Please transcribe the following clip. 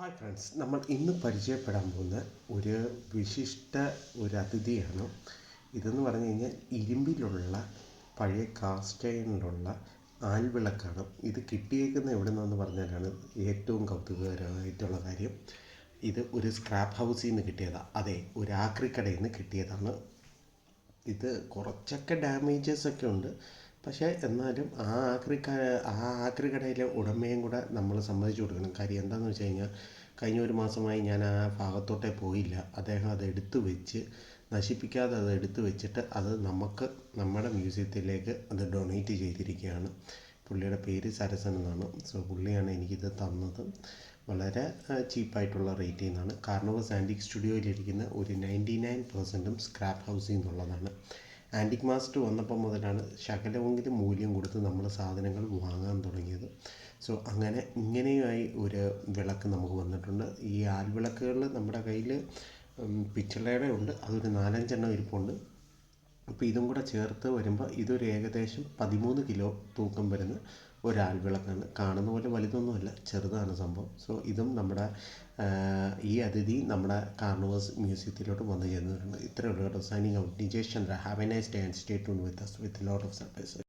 Hi friends, നമ്മൾ ഇന്ന് പരിചയപ്പെടാൻ പോകുന്ന ഒരു വിശിഷ്ട ഒരു അതിഥിയാണ്. ഇതെന്ന് പറഞ്ഞു കഴിഞ്ഞാൽ ഇരുമ്പിലുള്ള പഴയ കാസ്റ്റ് അയണിലുള്ള ആൽവിളക്കാണ്. ഇത് കിട്ടിയേക്കുന്ന എവിടെ നിന്നെന്ന് പറഞ്ഞാലാണ് ഏറ്റവും കൗതുകകരമായിട്ടുള്ള കാര്യം. ഇത് ഒരു സ്ക്രാപ്പ് ഹൗസിൽ നിന്ന് കിട്ടിയതാണ്. അതെ, ഒരു ആക്രിക്കടയിൽ നിന്ന് കിട്ടിയതാണ്. ഇത് കുറച്ചൊക്കെ ഡാമേജസ് ഒക്കെ ഉണ്ട്. പക്ഷേ എന്നാലും ആ ആക്രി കടയിലെ ഉടമയും കൂടെ നമ്മൾ സമ്മതിച്ചു കൊടുക്കണം. കാര്യം എന്താണെന്ന് വെച്ച് കഴിഞ്ഞാൽ കഴിഞ്ഞ ഒരു മാസമായി ഞാൻ ആ ഭാഗത്തോട്ടേ പോയില്ല. അദ്ദേഹം അത് എടുത്തു വെച്ച് നശിപ്പിക്കാതെ അത് എടുത്തു വെച്ചിട്ട് അത് നമ്മുടെ മ്യൂസിയത്തിലേക്ക് അത് ഡൊണേറ്റ് ചെയ്തിരിക്കുകയാണ്. പുള്ളിയുടെ പേര് സരസൻ എന്നാണ്. സോ പുള്ളിയാണ് എനിക്കിത് തന്നത്. വളരെ ചീപ്പായിട്ടുള്ള റേറ്റിൽ നിന്നാണ്. കാർണോവസ് ആൻറ്റിക് സ്റ്റുഡിയോയിലിരിക്കുന്ന ഒരു 99% സ്ക്രാപ്പ് ഹൗസിൽ നിന്നുള്ളതാണ്. ആൻറ്റിക് മാസ്റ്റർ വന്നപ്പോൾ മുതലാണ് ശകലമെങ്കിലും മൂല്യം കൊടുത്ത് നമ്മൾ സാധനങ്ങൾ വാങ്ങാൻ തുടങ്ങിയത്. സോ ഇങ്ങനെയായി ഒരു വിളക്ക് നമുക്ക് വന്നിട്ടുണ്ട്. ഈ ആൽവിളക്കുകൾ നമ്മുടെ കയ്യിൽ പിച്ചളയുടെ ഉണ്ട്, അതൊരു 4-5 ഇരിപ്പുണ്ട്. അപ്പോൾ ഇതും കൂടെ ചേർത്ത് വരുമ്പോൾ ഇതൊരു ഏകദേശം 13 കിലോ തൂക്കം വരുന്ന ഒരു ആൽവിളക്കാണ്. കാണുന്ന പോലെ വലുതൊന്നുമല്ല, ചെറുതാണ് സംഭവം. സോ ഇതും ഈ അതിഥി നമ്മുടെ കാർണോവസ് മ്യൂസിയത്തിലോട്ട് വന്നു ചേർന്നിട്ടുണ്ട്. ഇത്രയേ ഉള്ളൂ കേട്ടോ. Signing out, Nijesh Chandra. Have A nice day and stay tuned with lot of surprises.